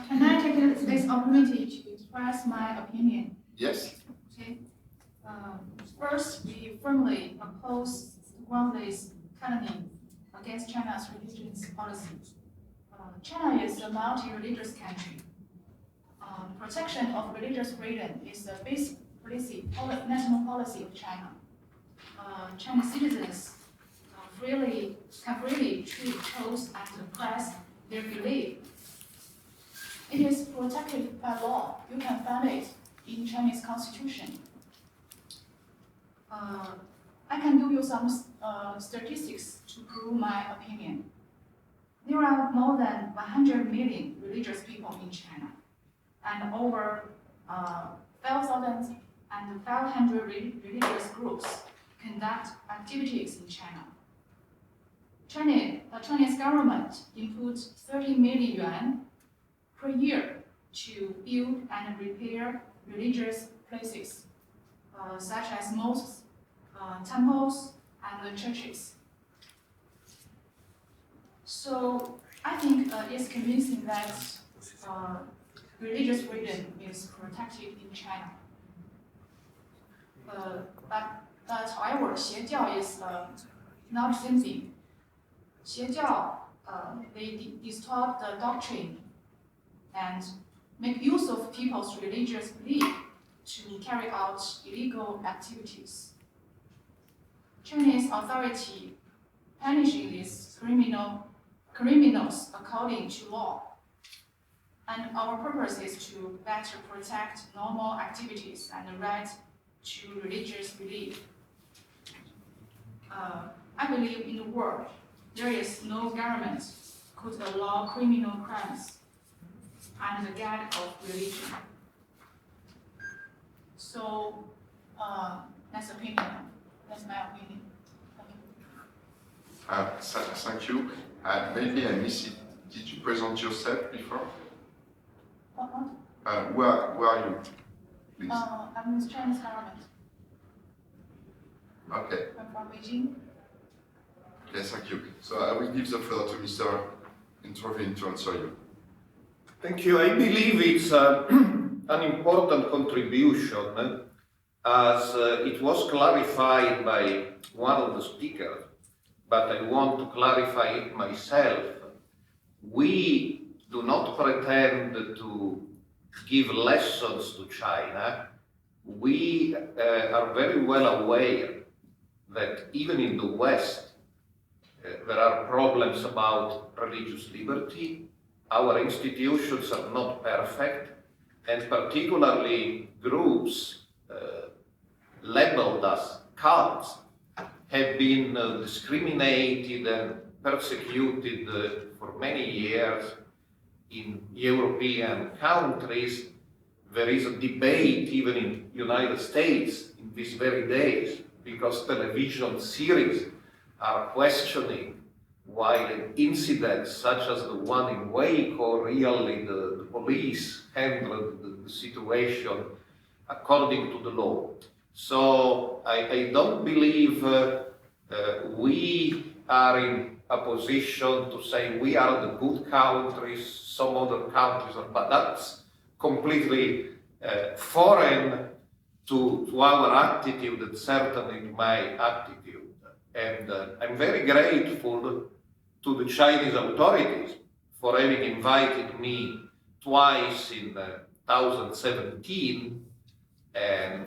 Can I take this opportunity to express my opinion? Yes. Okay. First, we firmly oppose groundless calumny against China's religious policy. China is a multi-religious country. Protection of religious freedom is the basic national policy of China. Chinese citizens can freely choose and express their belief. It is protected by law. You can find it in Chinese constitution. I can give you some statistics to prove my opinion. There are more than 100 million religious people in China, and over 5,500 religious groups conduct activities in China. The Chinese government inputs 30 million yuan per year to build and repair religious places, such as mosques, temples, and churches. So I think it's convincing that religious freedom is protected in China. But however, 邪教 is not the same thing. 邪教, they distort the doctrine and make use of people's religious belief to carry out illegal activities. Chinese authority punishing these criminals according to law. And our purpose is to better protect normal activities and the right to religious belief. I believe in the world there is no government could allow criminal crimes under the guise of religion. So that's my opinion. Thank you. Maybe I missed it. Did you present yourself before? What? Who are you, please? I'm with Chinese government. Okay. I'm from Beijing. Yes, thank you. So I will give the floor to Mr. Intervene to answer you. Thank you. I believe it's an important contribution as it was clarified by one of the speakers, but I want to clarify it myself. We do not pretend to give lessons to China. We are very well aware that even in the West, there are problems about religious liberty. Our institutions are not perfect, and particularly groups labeled as cults have been discriminated and persecuted for many years in European countries. There is a debate even in the United States in these very days because television series are questioning why incidents such as the one in Waco, really the police handled the situation according to the law. So I don't believe we are in a position to say we are the good countries, some other countries are, but that's completely foreign to our attitude and certainly to my attitude. And I'm very grateful to the Chinese authorities for having invited me twice in 2017 and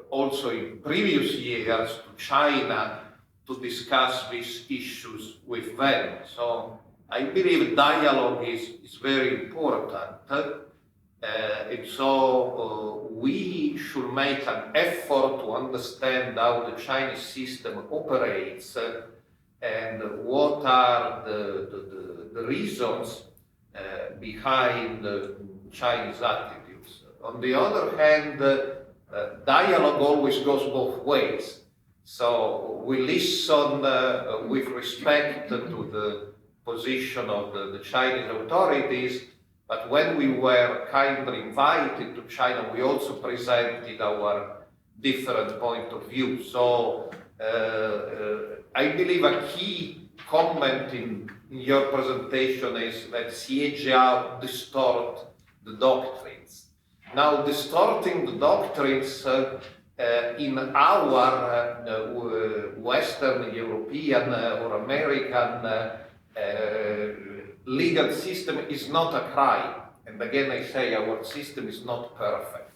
also in previous years to China to discuss these issues with them. So I believe dialogue is very important. And so we should make an effort to understand how the Chinese system operates and what are the reasons behind Chinese attitudes. On the other hand, dialogue always goes both ways. So we listen with respect to the position of the Chinese authorities, but when we were kindly invited to China, we also presented our different point of view. So I believe a key comment in your presentation is that Xie distort the doctrines. Now, distorting the doctrines in our Western European or American legal system is not a crime. And again, I say our system is not perfect.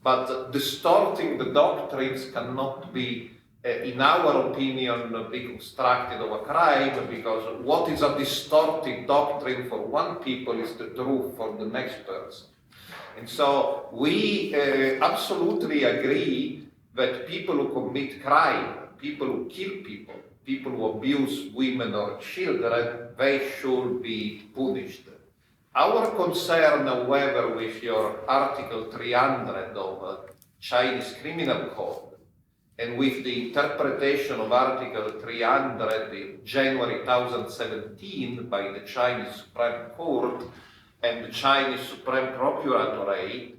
But distorting the doctrines cannot be, in our opinion, be constructed of a crime, because what is a distorted doctrine for one people is the truth for the next person. And so we absolutely agree that people who commit crime, people who kill people, people who abuse women or children, they should be punished. Our concern, however, with your Article 300 of Chinese Criminal Code and with the interpretation of Article 300 in January 2017 by the Chinese Supreme Court and the Chinese Supreme Procuratorate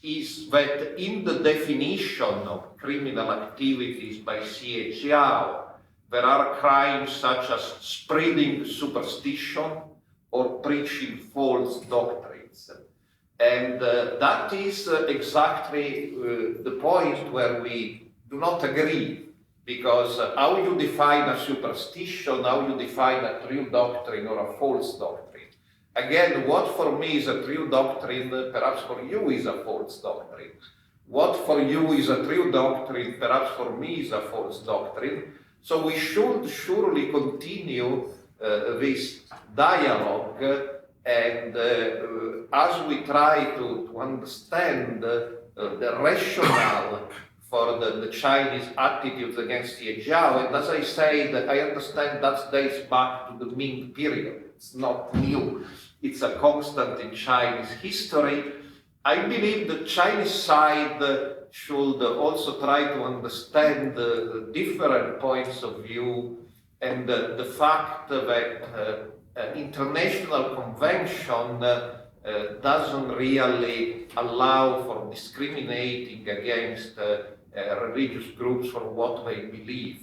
is that in the definition of criminal activities by Xie Jiao, there are crimes such as spreading superstition or preaching false doctrines. And that is exactly the point where we do not agree, because how you define a superstition, how you define a true doctrine or a false doctrine. Again, what for me is a true doctrine, perhaps for you is a false doctrine. What for you is a true doctrine, perhaps for me is a false doctrine. So we should surely continue this dialogue, and as we try to understand the rationale for the Chinese attitudes against Xie Jiao, and as I say, that I understand that dates back to the Ming period. It's not new. It's a constant in Chinese history. I believe the Chinese side should also try to understand the different points of view and the fact that international convention doesn't really allow for discriminating against religious groups for what they believe.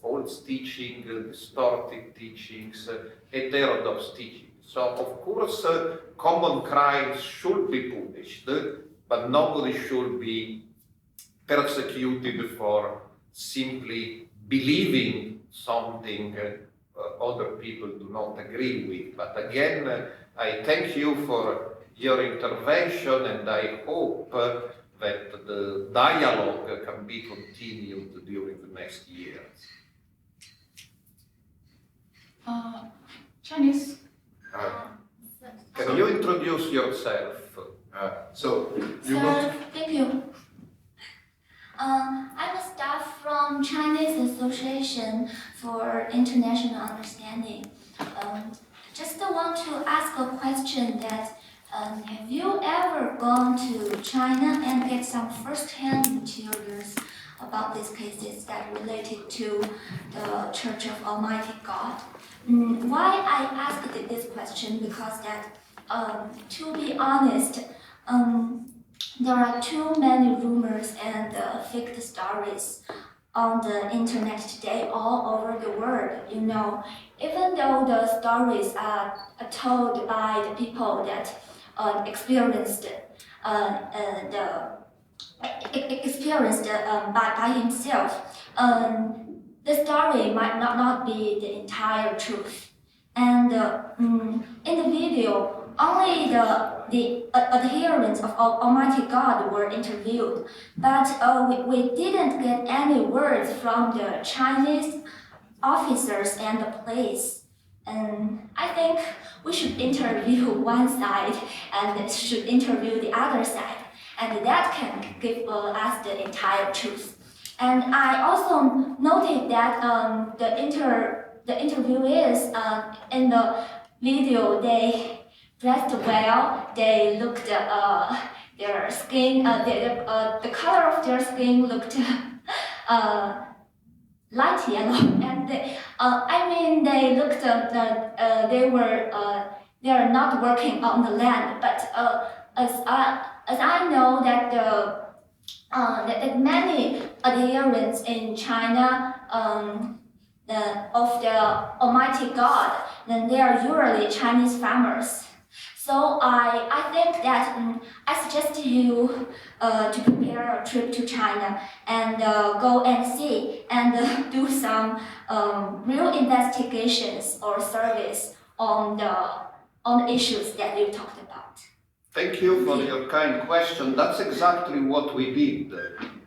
False teaching, distorted teachings, heterodox teaching. So, of course, common crimes should be punished, but nobody should be persecuted for simply believing something other people do not agree with. But again, I thank you for your intervention, and I hope that the dialogue can be continued during the next years. Chinese. Can you introduce yourself? Thank you. I'm a staff from Chinese Association for International Understanding. Just want to ask a question that have you ever gone to China and get some first-hand materials about these cases that related to the Church of Almighty God? Why I asked this question, because that, to be honest, there are too many rumors and fake stories on the internet today all over the world, you know. Even though the stories are told by the people that experienced by himself, the story might not be the entire truth. And in the video, only the adherents of Almighty God were interviewed, but we didn't get any words from the Chinese officers and the police. And I think we should interview one side and should interview the other side, and that can give us the entire truth. And I also noted that the interviewees in the video, they dressed well, they looked their skin, the color of their skin looked light yellow, and they looked they are not working on the land, but as I know that that many adherents in China of the Almighty God, then they are usually Chinese farmers. So I think that I suggest you to prepare a trip to China and go and see and do some real investigations or surveys on the issues that you talked about. Thank you for your kind question. That's exactly what we did.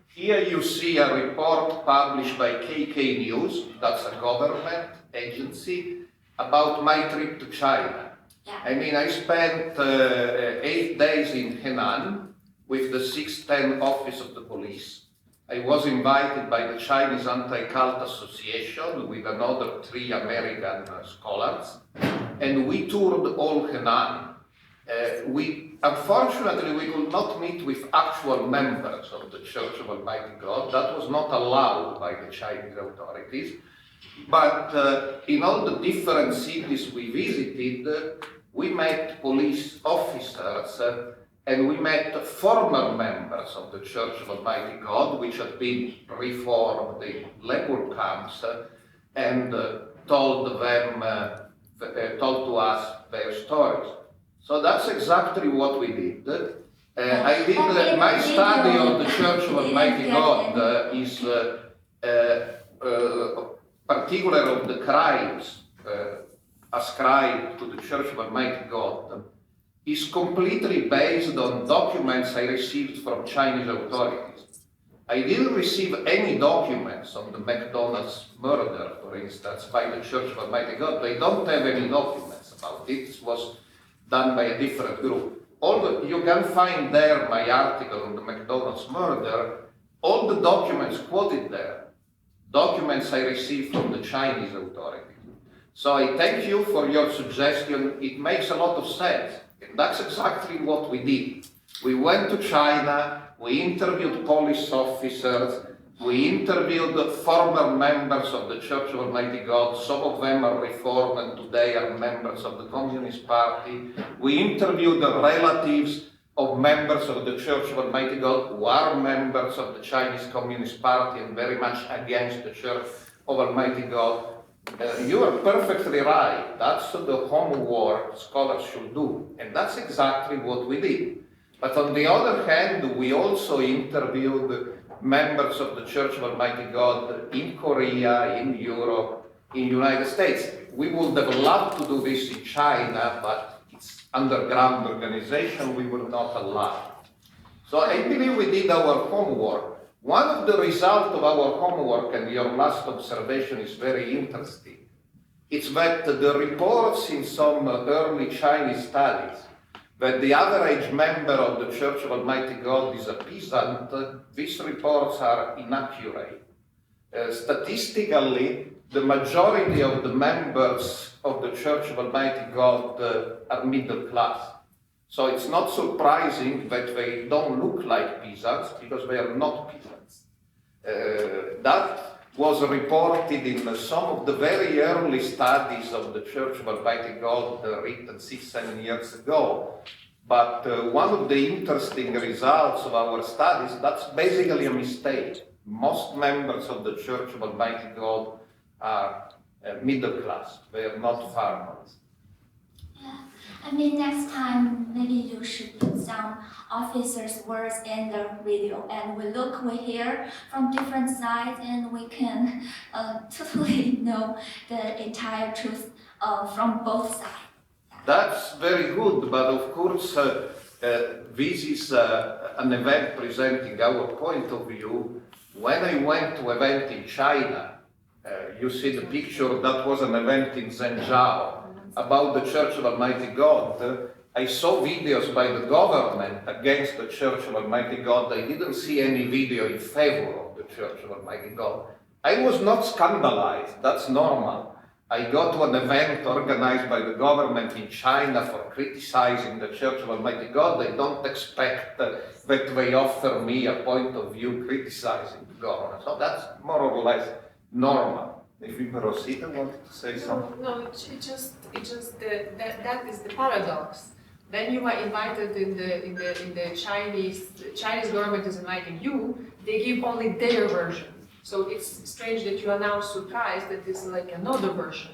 Here you see a report published by KK News, that's a government agency, about my trip to China. Yeah. I mean, I spent 8 days in Henan with the 610 office of the police. I was invited by the Chinese Anti-Cult Association with another 3 American scholars, and we toured all Henan. Unfortunately, we could not meet with actual members of the Church of Almighty God. That was not allowed by the Chinese authorities. But in all the different cities we visited, we met police officers and we met former members of the Church of Almighty God, which had been reformed in labor camps, and told to us their stories. So that's exactly what we did. I did my study on the Church of Almighty God is particular of the crimes ascribed to the Church of Almighty God is completely based on documents I received from Chinese authorities. I didn't receive any documents on the McDonald's murder, for instance, by the Church of Almighty God. They don't have any documents about it. It was done by a different group. You can find there my article on the McDonald's murder, all the documents quoted there, documents I received from the Chinese authorities. So I thank you for your suggestion. It makes a lot of sense. And that's exactly what we did. We went to China, we interviewed police officers, we interviewed former members of the Church of Almighty God. Some of them are reformed and today are members of the Communist Party. We interviewed the relatives of members of the Church of Almighty God who are members of the Chinese Communist Party and very much against the Church of Almighty God. You are perfectly right. That's the homework scholars should do. And that's exactly what we did. But on the other hand, we also interviewed members of the Church of Almighty God in Korea, in Europe, in the United States. We would have loved to do this in China, but it's underground organization, we were not allowed. So I believe we did our homework. One of the results of our homework, and your last observation is very interesting, it's that the reports in some early Chinese studies that the average member of the Church of Almighty God is a peasant, these reports are inaccurate. Statistically, the majority of the members of the Church of Almighty God are middle class. So it's not surprising that they don't look like peasants, because they are not peasants. That was reported in some of the very early studies of the Church of Almighty God written 6-7 years ago. But one of the interesting results of our studies, that's basically a mistake. Most members of the Church of Almighty God are middle class. They are not farmers. Yeah. I mean, next time, maybe you should put some officers' words in the video, and we hear from different sides, and we can totally know the entire truth from both sides. That's very good, but of course, this is an event presenting our point of view. When I went to an event in China, You see the picture, that was an event in Zhengzhou about the Church of Almighty God. I saw videos by the government against the Church of Almighty God. I didn't see any video in favor of the Church of Almighty God. I was not scandalized, that's normal. I go to an event organized by the government in China for criticizing the Church of Almighty God. I don't expect that they offer me a point of view criticizing the government. So that's more or less normal. If we proceed, I wanted to say something. No, it just that is the paradox. Then you are invited in the Chinese government is inviting you. They give only their version. So it's strange that you are now surprised that it's like another version.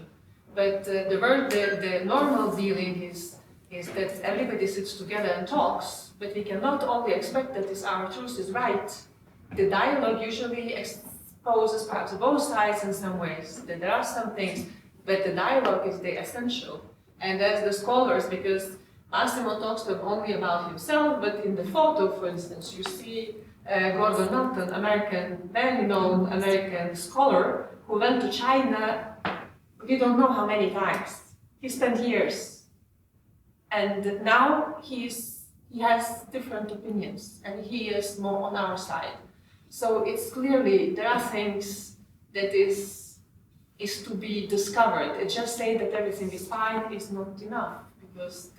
But the normal dealing is that everybody sits together and talks. But we cannot only expect that our truth is right. The dialogue usually exposes perhaps both sides in some ways. That there are some things, but the dialogue is the essential. And as the scholars, because Massimo talks not only about himself, but in the photo, for instance, you see Gordon Norton, very known American scholar, who went to China, we don't know how many times. He spent years. And now he has different opinions, and he is more on our side. So it's clearly, there are things that is to be discovered. Just saying that everything is fine is not enough, because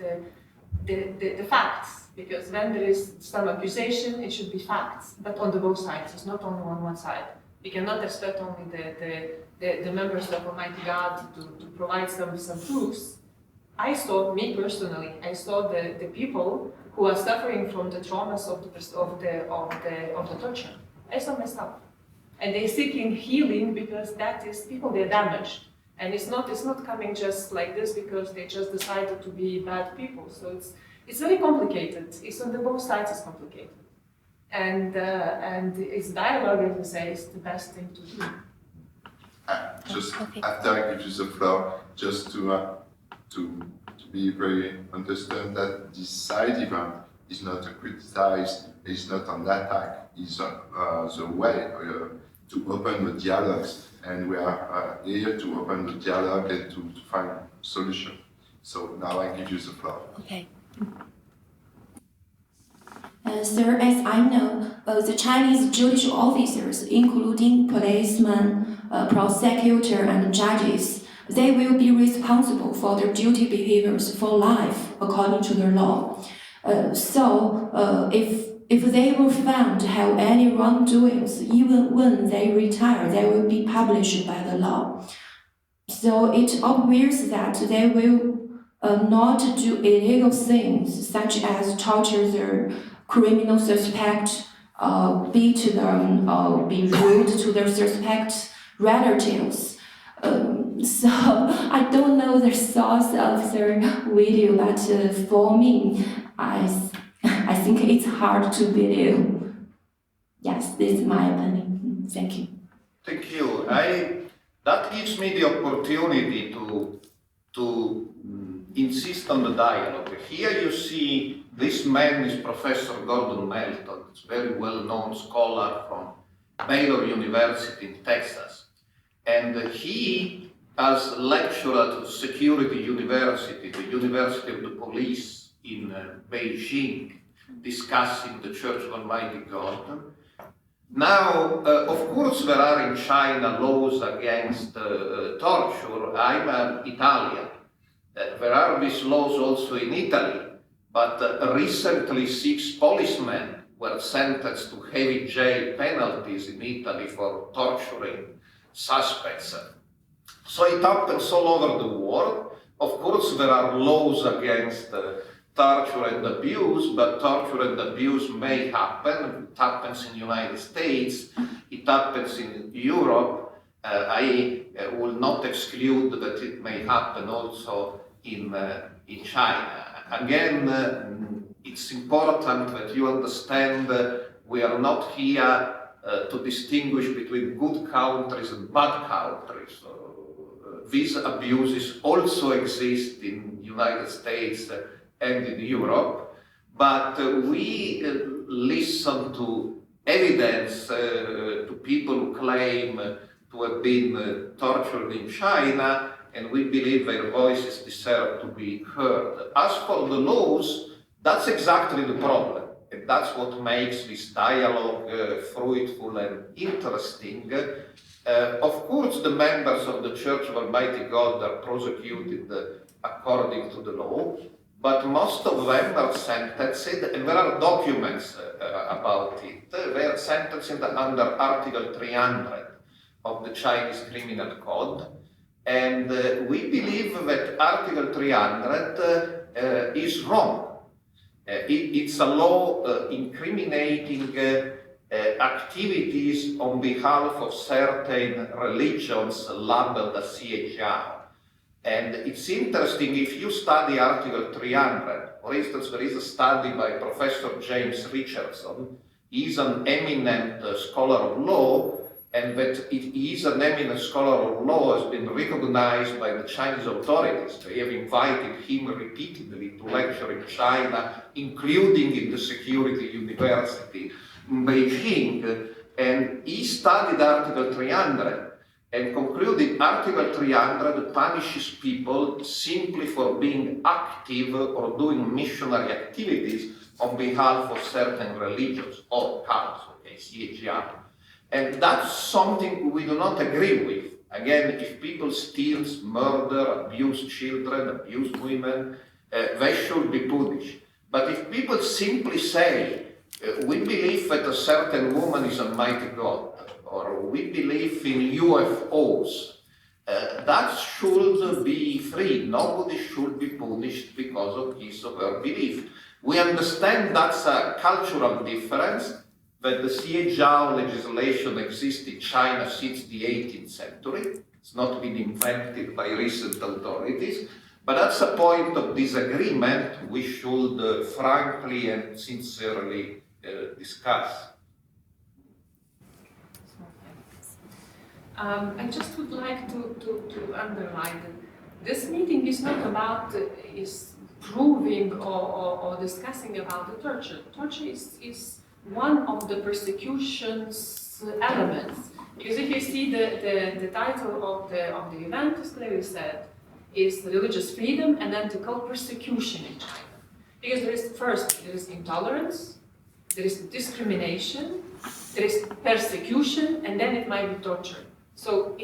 the facts, because when there is some accusation, it should be facts, but on the both sides, it's not only on one side. We cannot expect only the members of Almighty God to provide some proofs. I saw the people who are suffering from the traumas of the torture. I saw myself. And they're seeking healing because people, they're damaged. And it's not coming just like this because they just decided to be bad people. So it's very complicated. It's on the both sides is complicated. And it's dialogue, as you say, is the best thing to do. After I give you the floor, just to be very understand that this side event is not to criticize, it's not an attack, it's the way to open the dialogues, and we are here to open the dialogue and to find solution. So now I give you the floor. Okay. Sir, as I know, the Chinese judicial officers, including policemen, prosecutor, and judges, they will be responsible for their duty behaviors for life according to the law. If they were found to have any wrongdoings, even when they retire, they will be punished by the law. So it obvious that they will not do illegal things such as torture their criminal suspect, beat them, or be rude to their suspect relatives. So I don't know the source of their video, but for me, I think it's hard to believe. Yes, this is my opinion. Thank you. Thank you. That gives me the opportunity to insist on the dialogue. Here you see this man is Professor Gordon Melton, a very well-known scholar from Baylor University in Texas. And he, as lecturer at Security University, the University of the Police in Beijing, discussing the Church of Almighty God. Now, of course, there are in China laws against torture. I'm an Italian. There are these laws also in Italy, but recently 6 policemen were sentenced to heavy jail penalties in Italy for torturing suspects. So it happens all over the world. Of course, there are laws against torture and abuse, but torture and abuse may happen. It happens in the United States, it happens in Europe. I will not exclude that it may happen also in China. Again, it's important that you understand we are not here to distinguish between good countries and bad countries. These abuses also exist in the United States and in Europe, but we listen to evidence to people who claim to have been tortured in China, and we believe their voices deserve to be heard. As for the laws, that's exactly the problem, and that's what makes this dialogue fruitful and interesting. Of course, the members of the Church of Almighty God are prosecuted according to the law, but most of them are sentenced, and there are documents about it. They are sentenced under Article 300 of the Chinese Criminal Code, and we believe that Article 300 is wrong. It's a law incriminating activities on behalf of certain religions labeled as Xiejiao. And it's interesting, if you study Article 300, for instance, there is a study by Professor James Richardson. He's an eminent scholar of law, and that he is an eminent scholar of law has been recognized by the Chinese authorities. They have invited him repeatedly to lecture in China, including in the Security University in Beijing, and he studied Article 300 and concluded Article 300 punishes people simply for being active or doing missionary activities on behalf of certain religions or cults, okay, and that's something we do not agree with. Again, if people steal, murder, abuse children, abuse women, they should be punished. But if people simply say, we believe that a certain woman is a mighty God, or we believe in UFOs, that should be free. Nobody should be punished because of his or her belief. We understand that's a cultural difference, that the Xiejiao legislation exists in China since the 18th century. It's not been invented by recent authorities, but that's a point of disagreement we should frankly and sincerely discuss. I just would like to underline that this meeting is not about is proving or discussing about the torture. Torture is one of the persecution's elements. Because if you see the title of the event is clearly said, is religious freedom and ethical persecution in China. Because there is intolerance, there is discrimination, there is persecution, and then it might be torture. So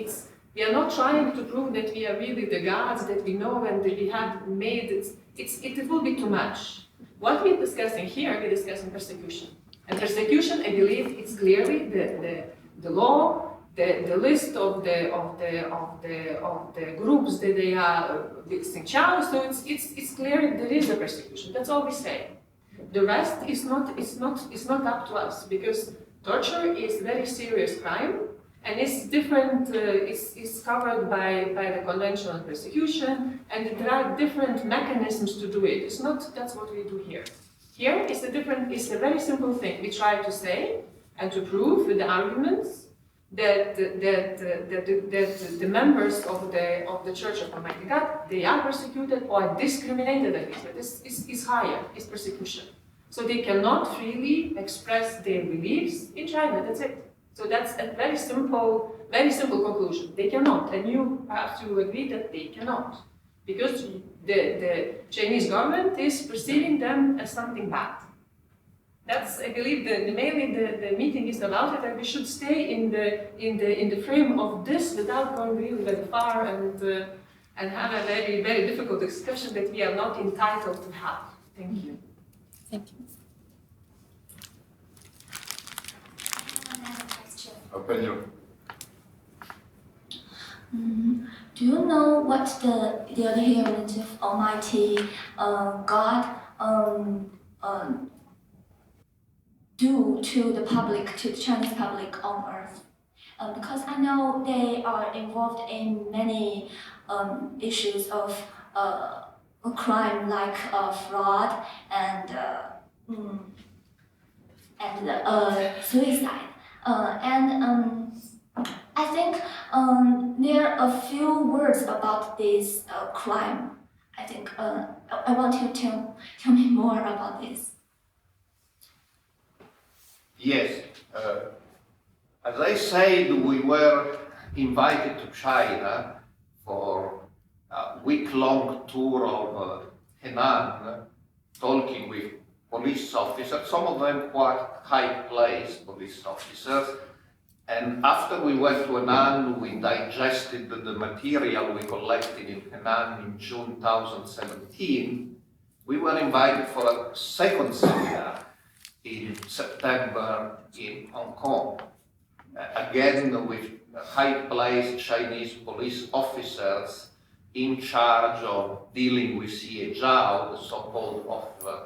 we are not trying to prove that we are really the gods, that we know and that we have made it. It will be too much. What we're discussing here, we're discussing persecution. And persecution, I believe, it's clearly the law, the list of the groups that they are Xinjiang. So it's clear there is a persecution. That's all we say. The rest is not up to us, because torture is a very serious crime. And it's different, it's covered by the Convention on Persecution, and there are different mechanisms to do it. It's not, that's what we do here. Here it's a very simple thing. We try to say and to prove with the arguments that the members of the Church of Almighty God, they are persecuted or discriminated against. This is higher, it's persecution. So they cannot freely express their beliefs in China, that's it. So that's a very simple conclusion. They cannot, and you have to agree that they cannot, because the Chinese government is perceiving them as something bad. That's, I believe, mainly the meeting is about it, and we should stay in the frame of this without going really very far and have a very, very difficult discussion that we are not entitled to have. Thank you. Thank you. Opinion. Do you know what the adherents of Almighty God do to the public, to the Chinese public on earth? Because I know they are involved in many issues of crime like fraud and suicide. I think there are a few words about this crime. I think I want you to tell me more about this. Yes, as I said, we were invited to China for a week-long tour of Henan, talking with police officers, some of them quite high-placed police officers. And after we went to Henan, we digested the material we collected in Henan in June 2017. We were invited for a second seminar in September in Hong Kong, again with high-placed Chinese police officers in charge of dealing with Xie Zhao, the so-called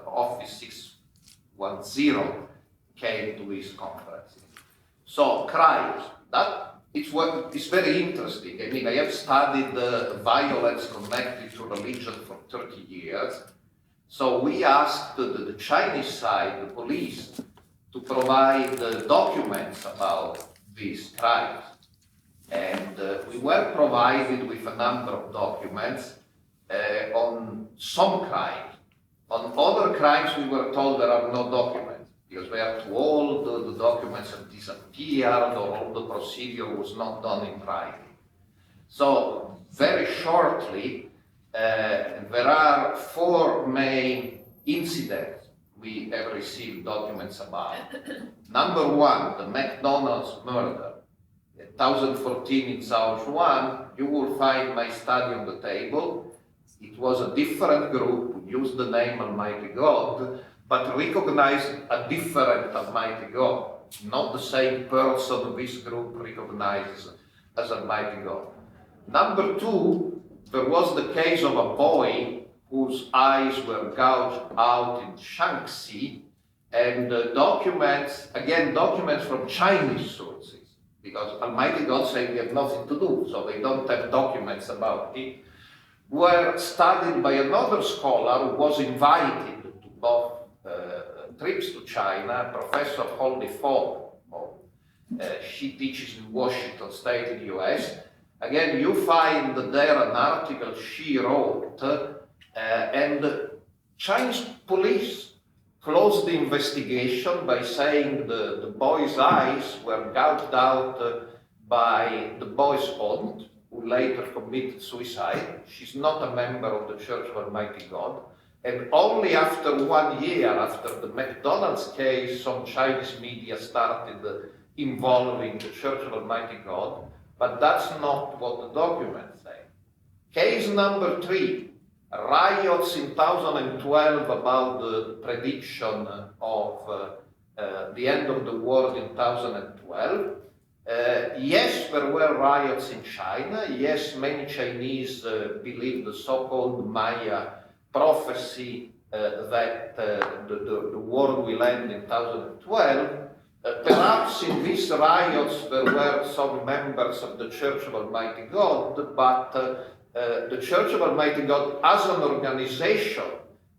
Office 610, came to his conference. So, crimes, it's very interesting. I mean, I have studied violence connected to religion for 30 years. So we asked the Chinese side, the police, to provide documents about these crimes. And we were provided with a number of documents on some crimes. On other crimes, we were told there are no documents, because they are too old, the documents have disappeared, or all the procedure was not done in writing. So, very shortly, there are 4 main incidents we have received documents about. Number 1, the McDonald's murder. 2014 in Sichuan, you will find my study on the table. It was a different group who used the name Almighty God, but recognized a different Almighty God, not the same person this group recognizes as Almighty God. Number 2, there was the case of a boy whose eyes were gouged out in Shaanxi, and documents from Chinese sources, because Almighty God said we have nothing to do, so they don't have documents about it, were studied by another scholar who was invited to both trips to China, Professor Holly Fogg. She teaches in Washington State in the US. Again, you find there an article she wrote, and Chinese police closed the investigation by saying the boy's eyes were gouged out by the boy's aunt, who later committed suicide. She's not a member of the Church of Almighty God. And only after 1 year, after the McDonald's case, some Chinese media started involving the Church of Almighty God, but that's not what the documents say. Case number 3, riots in 2012 about the prediction of the end of the world in 2012. Yes, there were riots in China. Yes, many Chinese believe the so-called Maya prophecy that the world will end in 2012. Perhaps in these riots there were some members of the Church of Almighty God, but the Church of Almighty God as an organization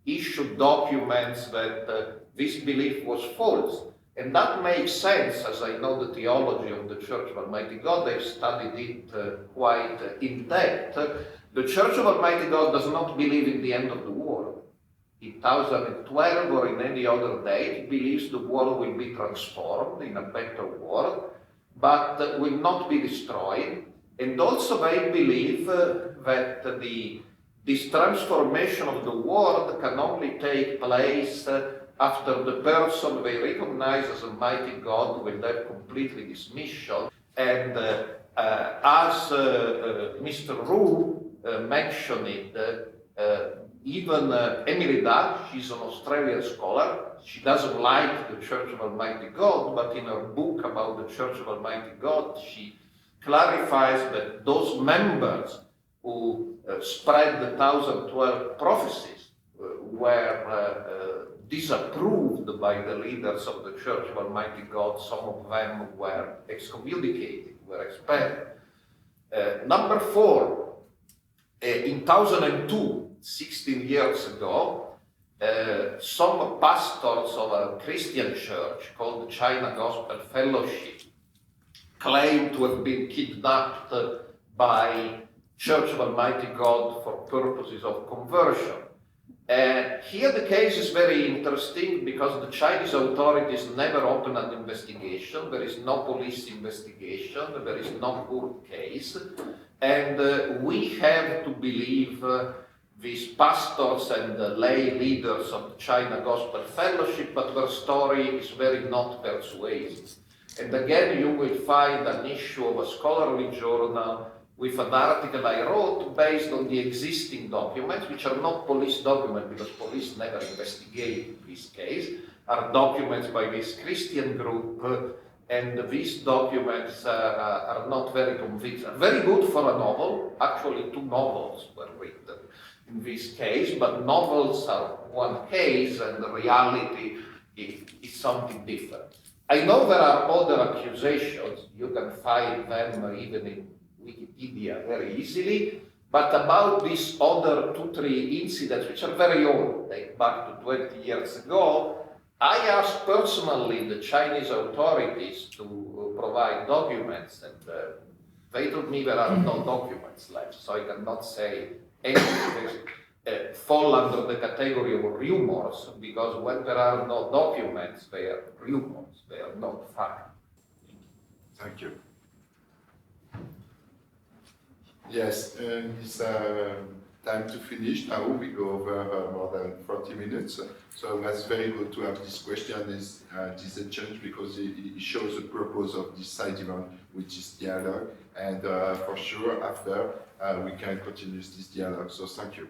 issued documents that this belief was false. And that makes sense, as I know the theology of the Church of Almighty God. I've studied it quite in depth. The Church of Almighty God does not believe in the end of the world. In 2012 or in any other date, it believes the world will be transformed in a better world, but will not be destroyed. And also they believe that this transformation of the world can only take place after the person they recognize as Almighty God will have completely dismission. And as Mr. Ru mentioned it, even Emily Dutt, she's an Australian scholar, she doesn't like the Church of Almighty God, but in her book about the Church of Almighty God, she clarifies that those members who spread the 2012 prophecies were disapproved by the leaders of the Church of Almighty God. Some of them were excommunicated, were expelled. Number 4, in 2002, 16 years ago, some pastors of a Christian church called the China Gospel Fellowship claimed to have been kidnapped by Church of Almighty God for purposes of conversion. And here the case is very interesting because the Chinese authorities never opened an investigation. There is no police investigation, there is no court case. And we have to believe these pastors and lay leaders of the China Gospel Fellowship, but their story is very not persuasive. And again, you will find an issue of a scholarly journal with an article I wrote based on the existing documents, which are not police documents because police never investigate this case, are documents by this Christian group, and these documents are not very convincing. Very good for a novel. Actually, 2 novels were written in this case, but novels are one case and the reality is something different. I know there are other accusations. You can find them even in Wikipedia very easily, but about these other 2-3 incidents, which are very old, date back to 20 years ago, I asked personally the Chinese authorities to provide documents, and they told me there are no documents left, so I cannot say anything. Fall under the category of rumors, because when there are no documents, they are rumors, they are not fact. Thank you. Yes, and it's time to finish now. We go over more than 40 minutes. So that's very good to have this question, this exchange, because it shows the purpose of this side event, which is dialogue. And for sure, after, we can continue this dialogue. So thank you.